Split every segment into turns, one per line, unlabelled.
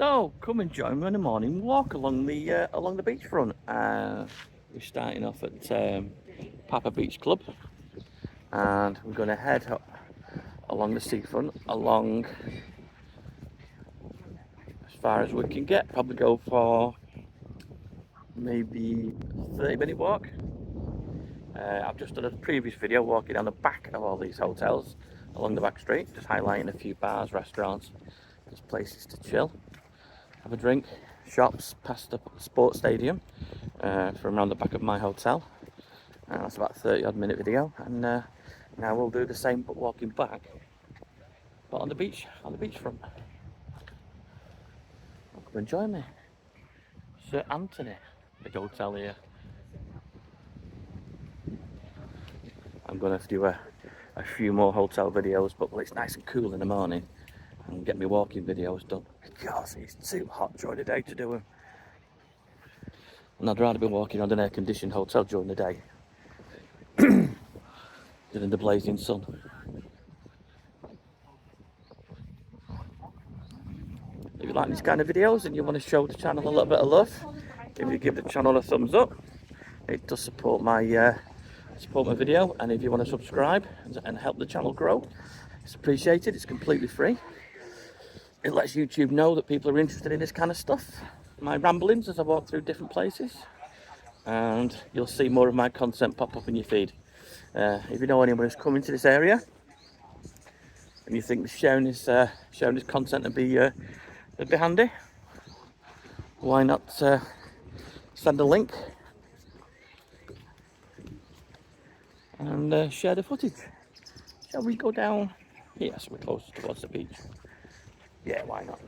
So come and join me on a morning walk along the beachfront. We're starting off at Papa Beach Club, and we're going to head up along the seafront, along as far as we can get. Probably go for maybe 30-minute walk. I've just done a previous video walking down the back of all these hotels along the back street, just highlighting a few bars, restaurants, just places to chill, have a drink, shops, past the sports stadium from around the back of my hotel. That's about a 30-odd minute video, and now we'll do the same but walking back, but on the beachfront. Come and join me. Sir Anthony, big hotel here. I'm going to do a few more hotel videos, but well, it's nice and cool in the morning, and get my walking videos done because it's too hot during the day to do them. And I'd rather be walking on an air-conditioned hotel during the day than in the blazing sun. If you like these kind of videos and you want to show the channel a little bit of love, if you give the channel a thumbs up, it does support my video. And if you want to subscribe and help the channel grow, it's appreciated. It's completely free. It lets YouTube know that people are interested in this kind of stuff, my ramblings as I walk through different places, and you'll see more of my content pop up in your feed. If you know anyone who's coming to this area and you think sharing this content would be handy, why not send a link and share the footage. Shall we go down here so we're closer towards the beach? Yeah, why not?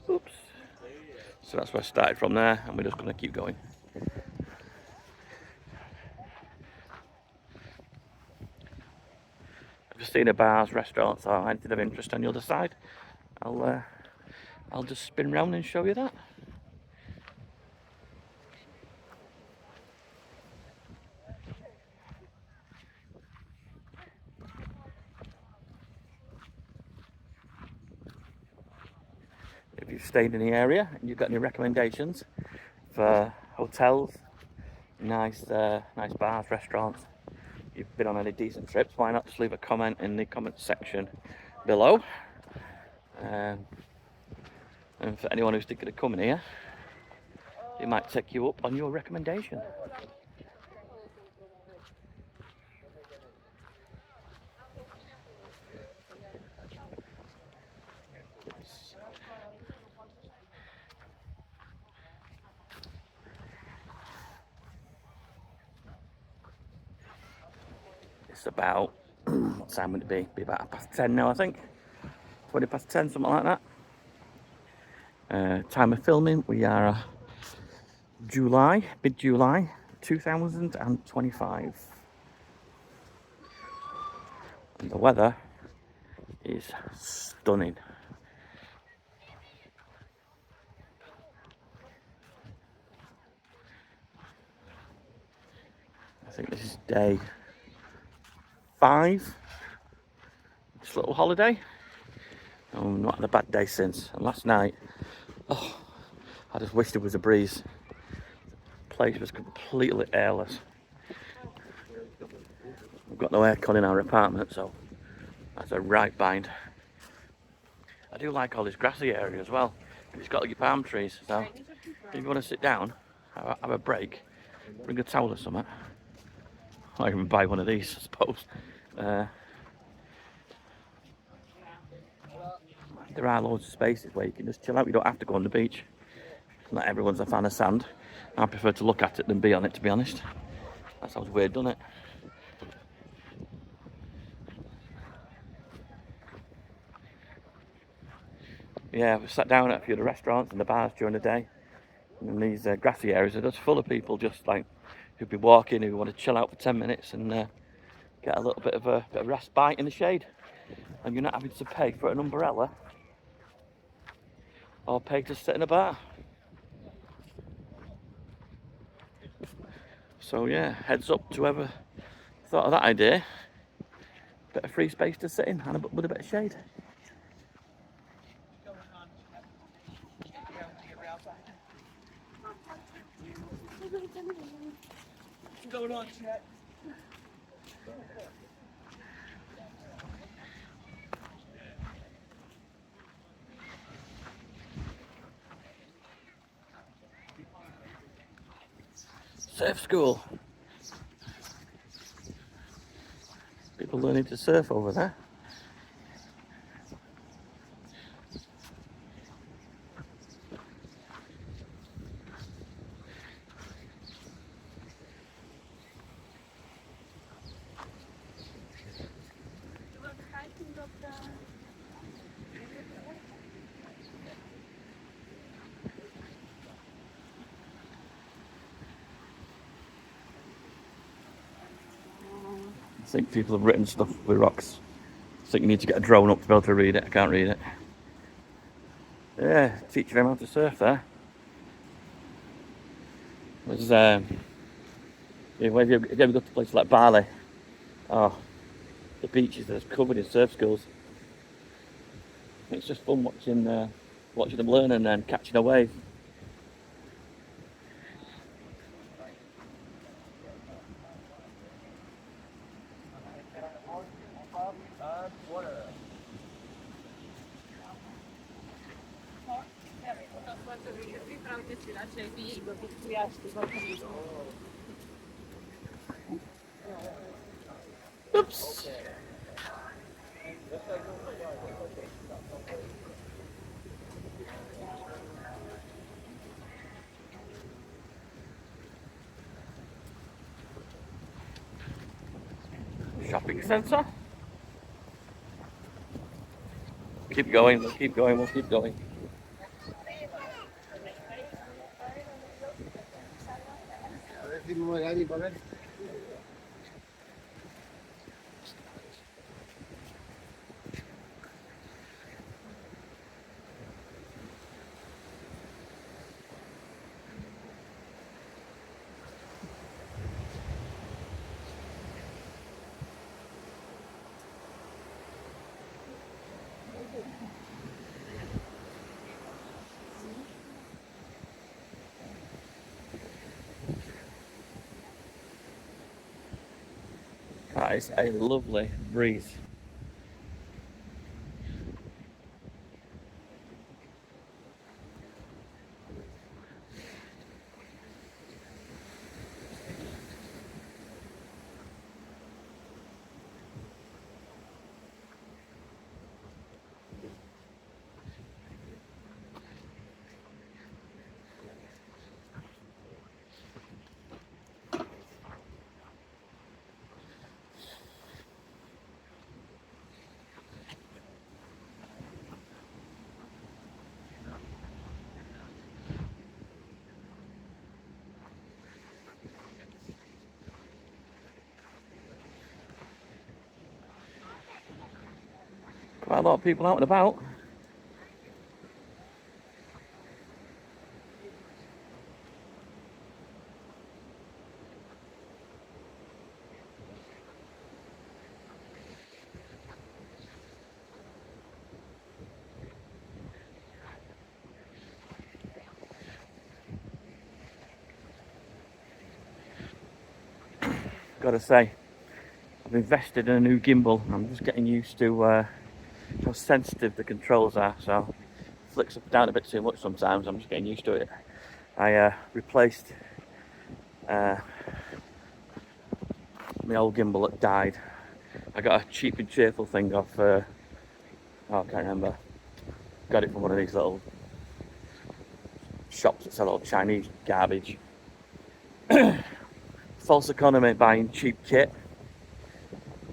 Oops. So that's where I started from there, and we're just going to keep going. If you've seen the bars, restaurants, or anything of interest on the other side, I'll just spin round and show you that. If you've stayed in the area and you've got any recommendations for hotels, nice bars, restaurants, you've been on any decent trips, why not just leave a comment in the comment section below. And for anyone who's thinking of coming here, it might take you up on your recommendation. It's about, what time would it be? Be about 10:30 now, I think. 20 past 10, something like that. Time of filming, we are mid-July 2025. And the weather is stunning. I think this is day 5. This little holiday. Oh, not had a bad day since. And last night, oh, I just wished there was a breeze. The place was completely airless. We've got no aircon in our apartment, so that's a right bind. I do like all this grassy area as well. It's got your palm trees, so if you want to sit down, have a break, bring a towel or something. I'll even buy one of these, I suppose. There are loads of spaces where you can just chill out. You don't have to go on the beach. Not everyone's a fan of sand. I prefer to look at it than be on it, to be honest. That sounds weird, doesn't it? Yeah, we sat down at a few of the restaurants and the bars during the day. And these grassy areas are just full of people just like who've been walking, who want to chill out for 10 minutes and get a little bit of a respite in the shade. And you're not having to pay for an umbrella or pay to sit in a bar. So yeah, heads up to whoever thought of that idea. Bit of free space to sit in and with a bit of shade. What's going on, chat? Surf school. People learning to surf over there. I think people have written stuff with rocks. I think you need to get a drone up to be able to read it. I can't read it. Yeah, teaching them how to surf there. Was yeah, if you ever go to places like Bali, oh, the beaches are covered in surf schools. It's just fun watching them learn and then catching a wave. Oops. Shopping centre. Keep going, we'll keep going, we'll keep going. That is a lovely breeze. Quite a lot of people out and about. Gotta say, I've invested in a new gimbal. I'm just getting used to how sensitive the controls are, so it flicks up down a bit too much sometimes. I'm just getting used to it. I replaced my old gimbal that died. I got a cheap and cheerful thing off, oh, I can't remember. Got it from one of these little shops that sell all Chinese garbage. False economy buying cheap kit.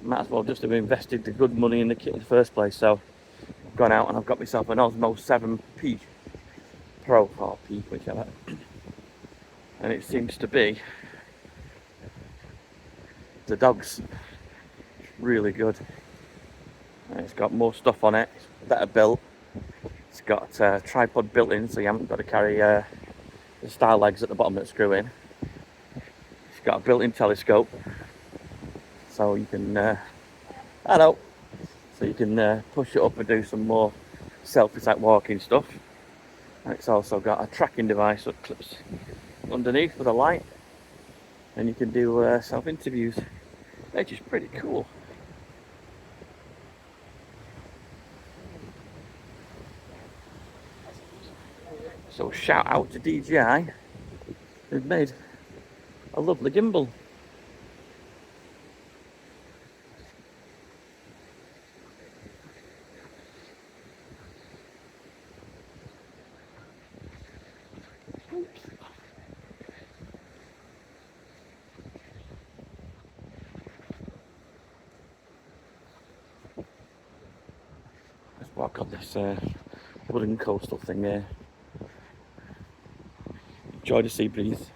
Might as well just have invested the good money in the kit in the first place. So I've gone out and I've got myself an Osmo 7P Pro, or P, whichever. And it seems to be the dogs. Really good. And it's got more stuff on it. It's better built. It's got a tripod built in, so you haven't got to carry the star legs at the bottom that screw in. It's got a built-in telescope, so you can hello, so you can push it up and do some more selfie type walking stuff. And it's also got a tracking device that clips underneath with a light, and you can do self interviews, which is pretty cool. So shout out to DJI, they've made a lovely gimbal. Let's walk on this wooden coastal thing here. Enjoy the sea breeze.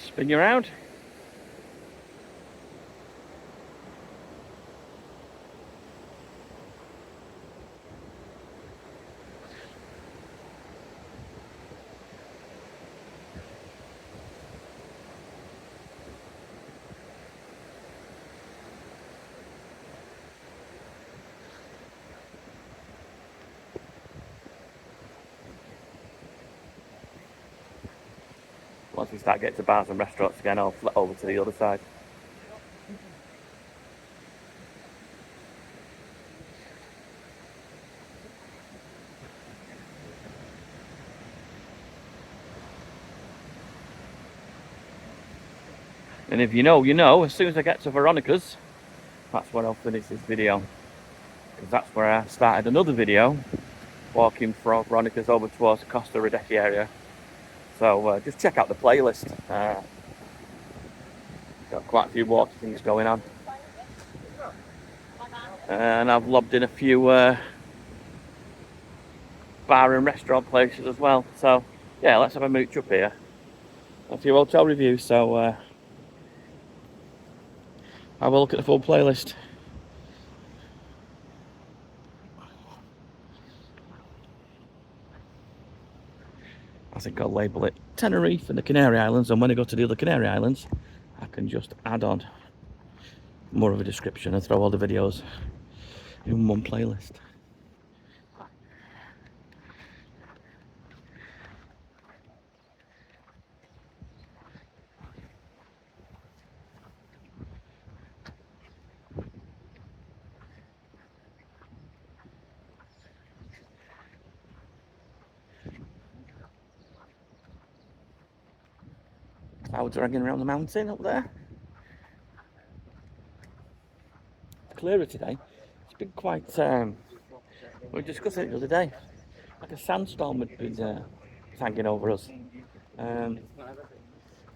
Spin you around. Once we start getting to bars and restaurants again, I'll flit over to the other side. And if you know, you know, as soon as I get to Veronica's, that's where I'll finish this video. Because that's where I started another video, walking from Veronica's over towards the Costa Ridetti area. So just check out the playlist. Got quite a few water things going on. And I've lobbed in a few bar and restaurant places as well. So yeah, let's have a mooch up here. A few hotel reviews, so have a look at the full playlist. I think I'll label it Tenerife and the Canary Islands, and when I go to the other Canary Islands I can just add on more of a description and throw all the videos in one playlist. Clouds are hanging around the mountain up there. Clearer today. It's been quite we were discussing it the other day, like a sandstorm had been hanging over us. The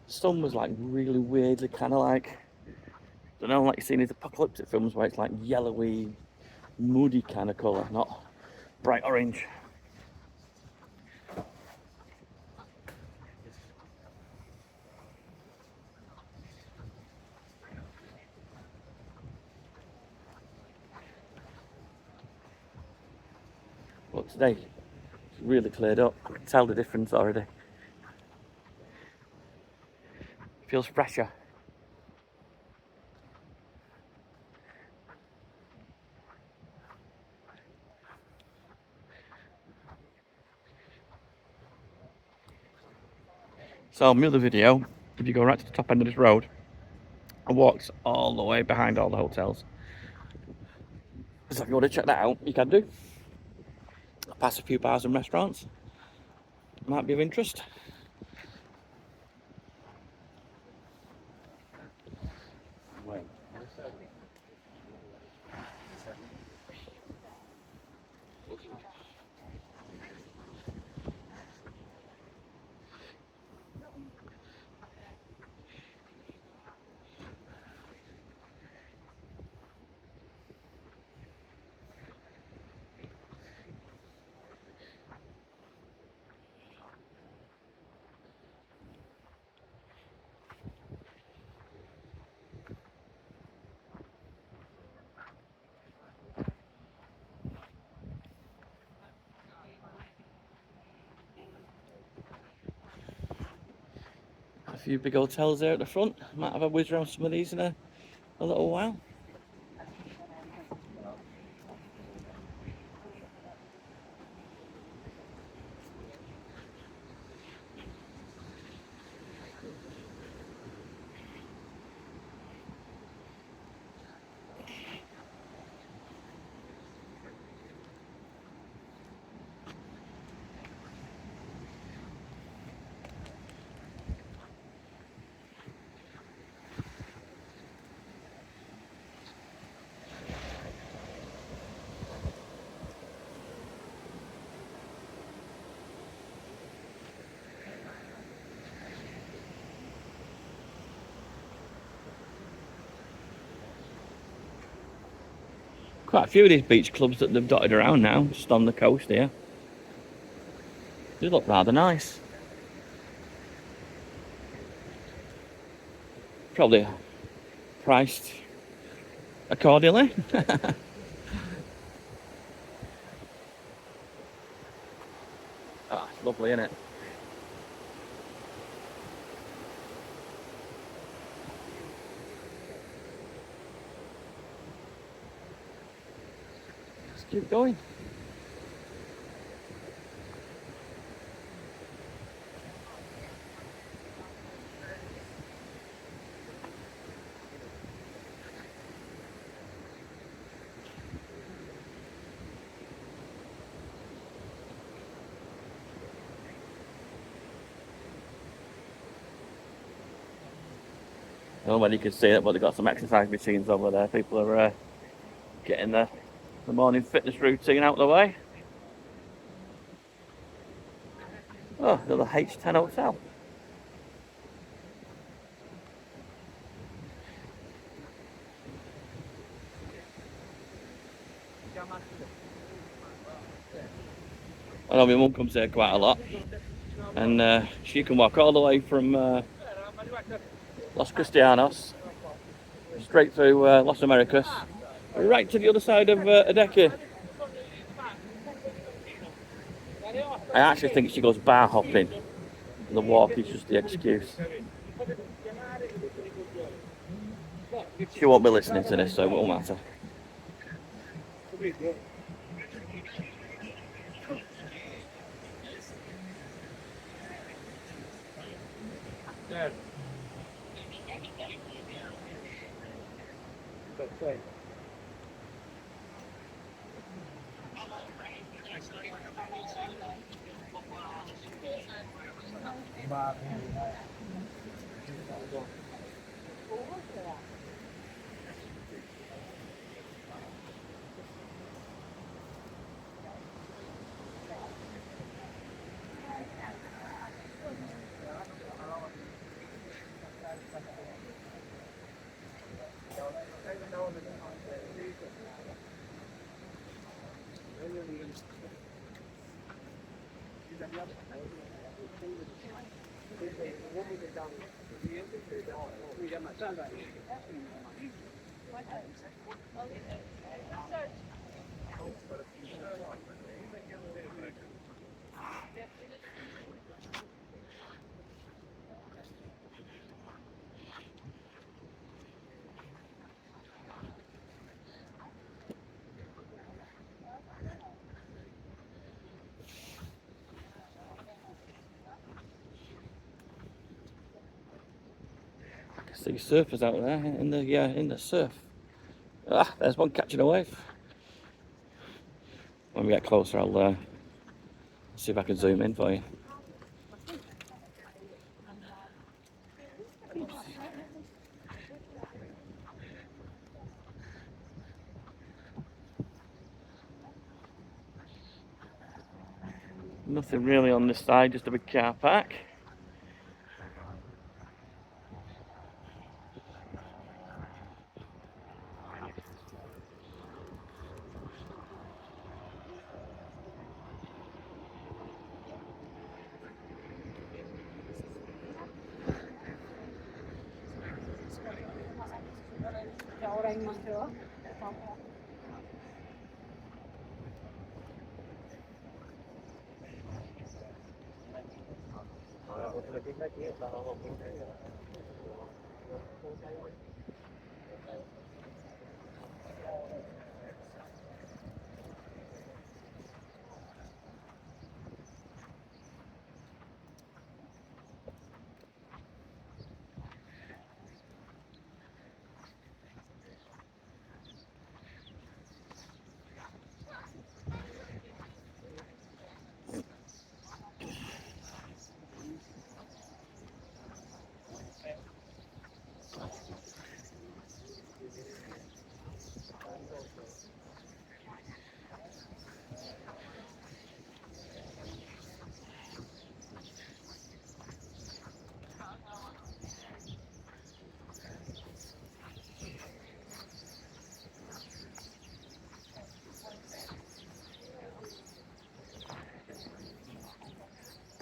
sun was like really weirdly kind of like, I don't know, like you see in these apocalyptic films where it's like yellowy, moody kind of colour, not bright orange. But today it's really cleared up. I can tell the difference already. It feels fresher. So my other video, if you go right to the top end of this road, I walked all the way behind all the hotels. So if you want to check that out, you can do. I pass a few bars and restaurants. Might be of interest. few big hotels there at the front. Might have a whiz around some of these in a little while. Quite a few of these beach clubs that they've dotted around now, just on the coast here. They look rather nice. Probably priced accordingly. Ah, it's lovely, isn't it? Let's keep going. I don't know whether you can see it, but they've got some exercise machines over there. People are getting the morning fitness routine out of the way. Oh, another H10 hotel. I know my mum comes here quite a lot, and she can walk all the way from Los Cristianos straight through Los Américas, right to the other side of Adeque. I actually think she goes bar hopping. The walk is just the excuse. She won't be listening to this, so it won't matter. I can see surfers out there in the surf. Ah, there's one catching a wave. When we get closer, I'll see if I can zoom in for you. Nothing really on this side, just a big car park.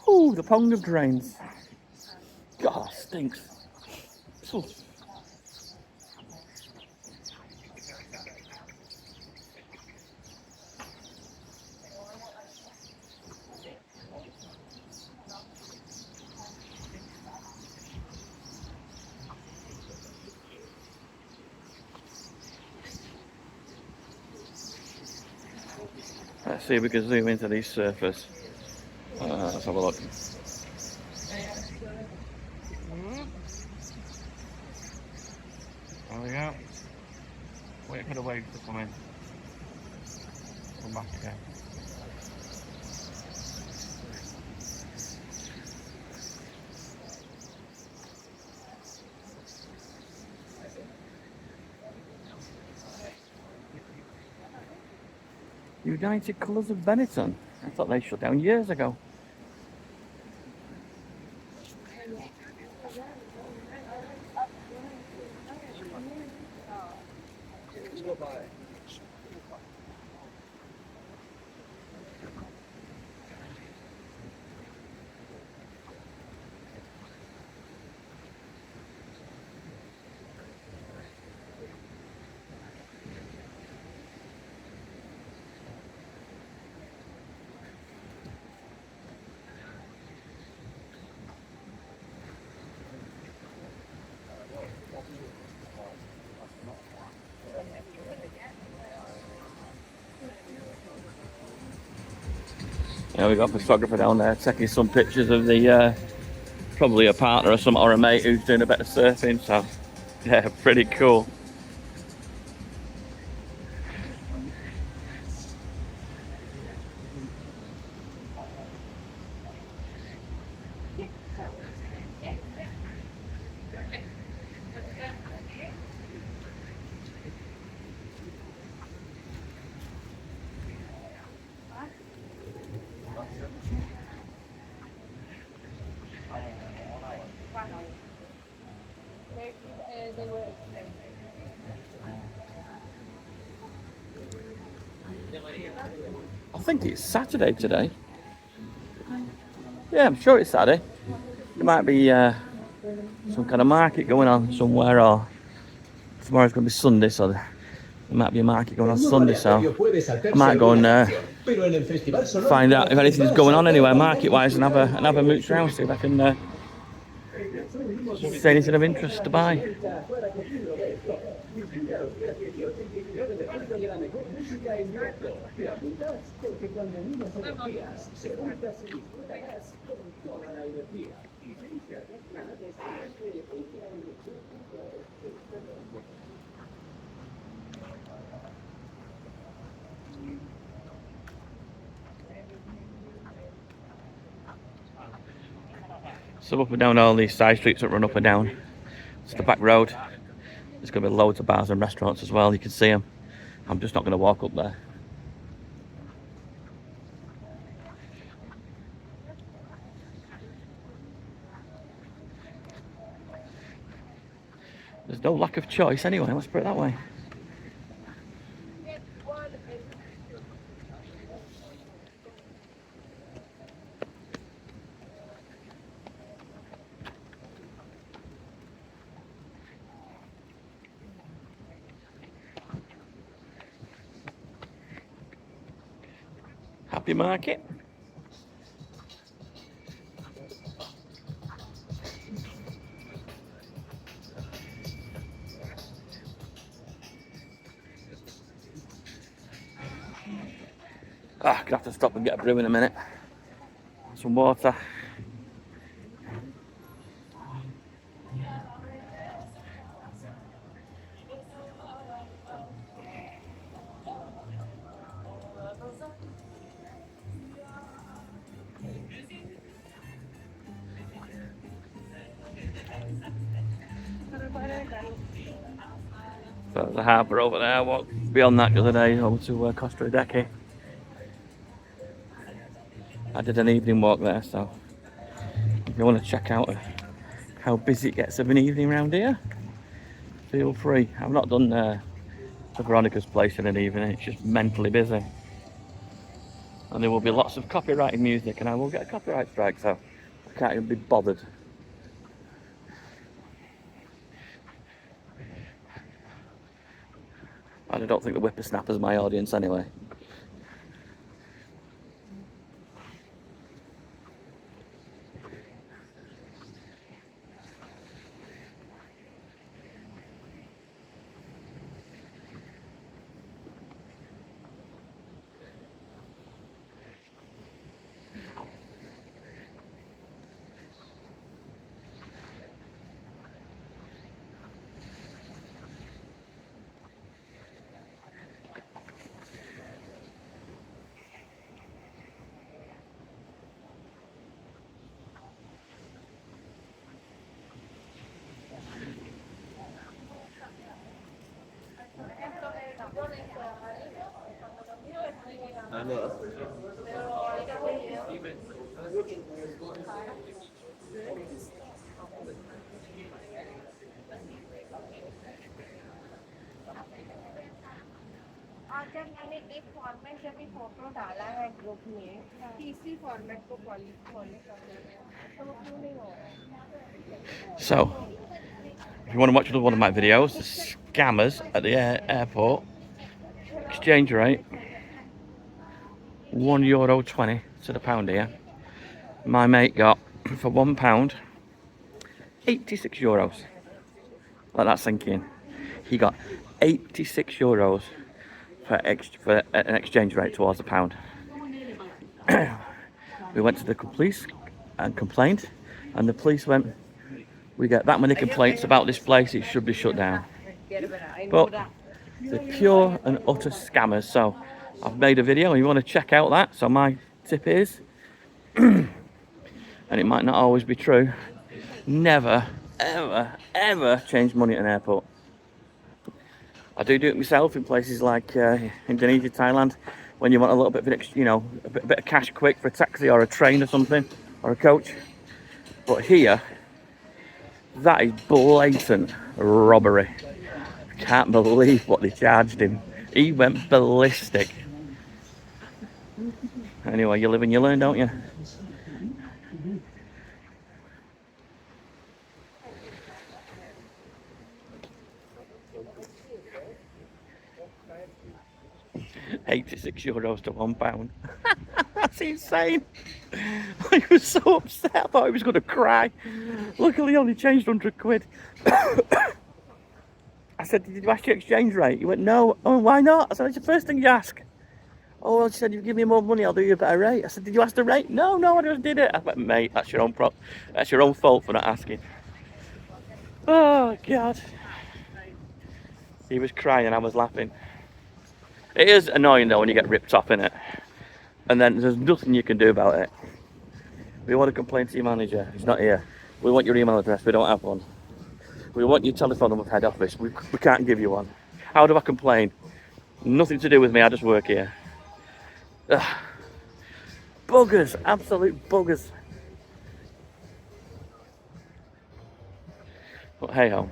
Ooh, the pond of drains. God, stinks. Phew. Let's see if we can zoom into these surfers. Let's have a look. There we go. Wait for the waves to come in. Come back again. United Colours of Benetton. I thought they shut down years ago. Yeah, we got a photographer down there taking some pictures of the probably a partner or some or a mate who's doing a bit of surfing. So yeah, pretty cool. I think it's Saturday today. Yeah, I'm sure it's Saturday. There might be some kind of market going on somewhere, or tomorrow's going to be Sunday, so there might be a market going on Sunday. So I might go and find out if anything's going on anywhere market-wise and have a mooch around, see if I can see anything of interest to buy. So up and down all these side streets that run up and down. It's the back road. There's going to be loads of bars and restaurants as well. You can see them. I'm just not going to walk up there. There's no lack of choice anyway, let's put it that way. Happy market. Ah, gonna have to stop and get a brew in a minute. Some water. But the harbour over there, walked beyond that the other day over to Costa Rica. I did an evening walk there, so if you want to check out how busy it gets of an evening around here, feel free. I've not done the Veronica's place in an evening, it's just mentally busy. And there will be lots of copyrighted music, and I will get a copyright strike, so I can't even be bothered. And I don't think the whippersnapper's my audience anyway.
जब मैंने एक format जब भी photo डाला है group में तीसरी format को फॉलो करना है तो वो क्यों नहीं हो रहा है?
So, if you want to watch another one of my videos, the scammers at the airport, exchange rate €1.20 to the pound here. My mate got for £1 €86. Let that sink in. He got €86 for an exchange rate towards the pound. We went to the police and complained, and the police went, "We get that many complaints about this place, it should be shut down." But they're pure and utter scammers. So I've made a video and you want to check out that. So my tip is, and it might not always be true, never, ever, ever change money at an airport. I do it myself in places like Indonesia, Thailand, when you want a little bit of a bit of cash quick for a taxi or a train or something, or a coach. But here, that is blatant robbery. I can't believe what they charged him. He went ballistic. Anyway, you live and you learn, don't you? €86 to £1. That's insane. I was so upset. I thought he was going to cry. Luckily, he only changed £100. I said, "Did you ask your exchange rate?" He went, "No." "Oh, why not?" I said, "It's the first thing you ask." "Oh, well," she said, "you give me more money, I'll do you a better rate." I said, "Did you ask the rate?" "No, I just did it." I went, "Mate, that's your own fault for not asking." Oh, God. He was crying, I was laughing. It is annoying though when you get ripped off, innit? And then there's nothing you can do about it. We want to complain to your manager, he's not here. We want your email address, we don't have one. We want your telephone number for head office, we can't give you one. How do I complain? Nothing to do with me, I just work here. Ugh. Buggers, absolute buggers. But hey ho.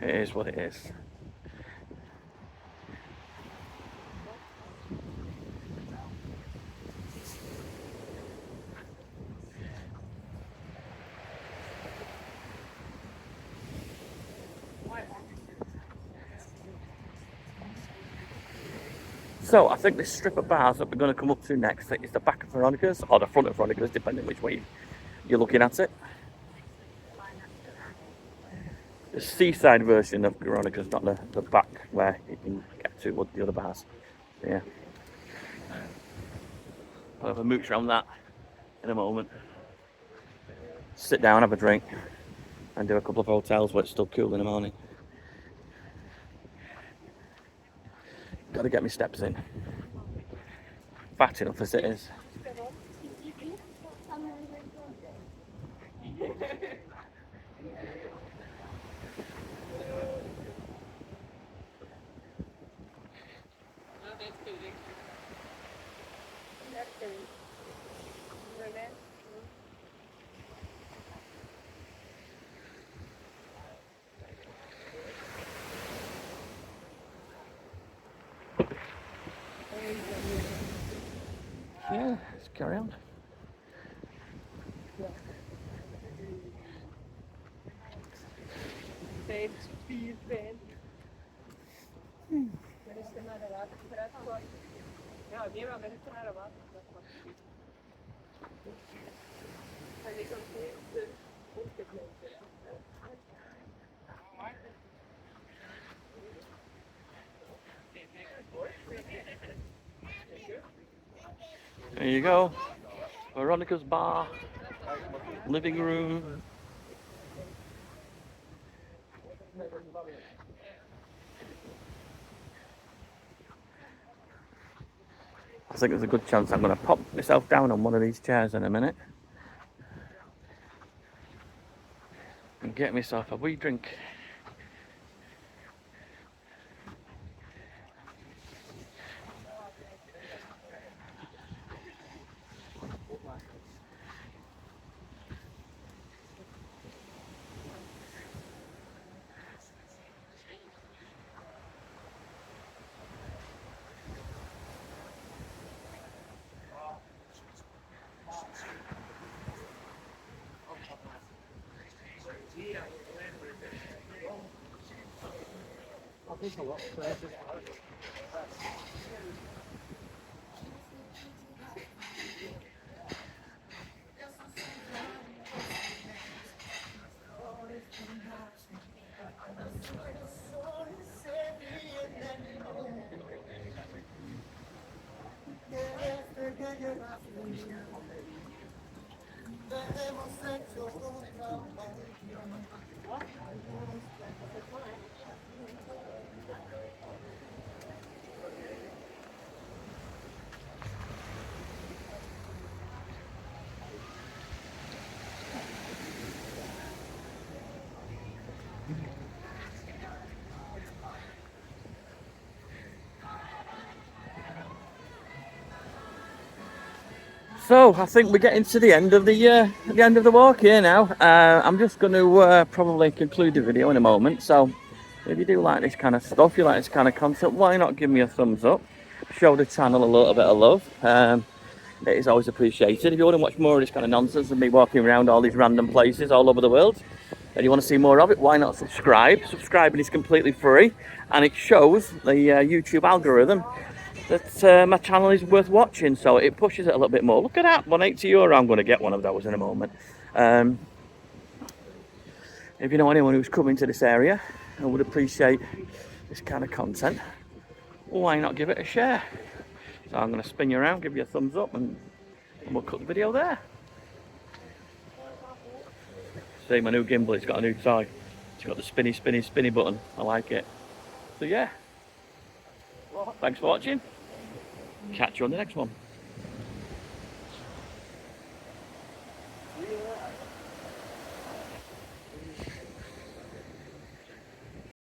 It is what it is. So I think this strip of bars that we're going to come up to next is the back of Veronica's, or the front of Veronica's, depending which way you're looking at it. the seaside version of Veronica's, not the back where you can get to the other bars. Yeah. I'll have a mooch around that in a moment. Sit down, have a drink, and do a couple of hotels where it's still cool in the morning. Got to get my steps in. Fat enough as it is. Yeah, let's carry on. There you go. Veronica's bar, living room. I think there's a good chance I'm going to pop myself down on one of these chairs in a minute and get myself a wee drink. So I think we're getting to the end of the walk here now. I'm just going to probably conclude the video in a moment. So if you do like this kind of stuff, you like this kind of content, why not give me a thumbs up? Show the channel a little bit of love. It is always appreciated. If you want to watch more of this kind of nonsense and me walking around all these random places all over the world, and you want to see more of it, why not subscribe? Subscribing is completely free, and it shows the YouTube algorithm that my channel is worth watching, so it pushes it a little bit more. Look at that, €180. I'm going to get one of those in a moment. If you know anyone who's coming to this area and would appreciate this kind of content, why not give it a share? So I'm going to spin you around, give you a thumbs up, and we'll cut the video there. See, my new gimbal, it's got a new toy. It's got the spinny, spinny, spinny button. I like it. So yeah, thanks for watching. Catch you on the next one.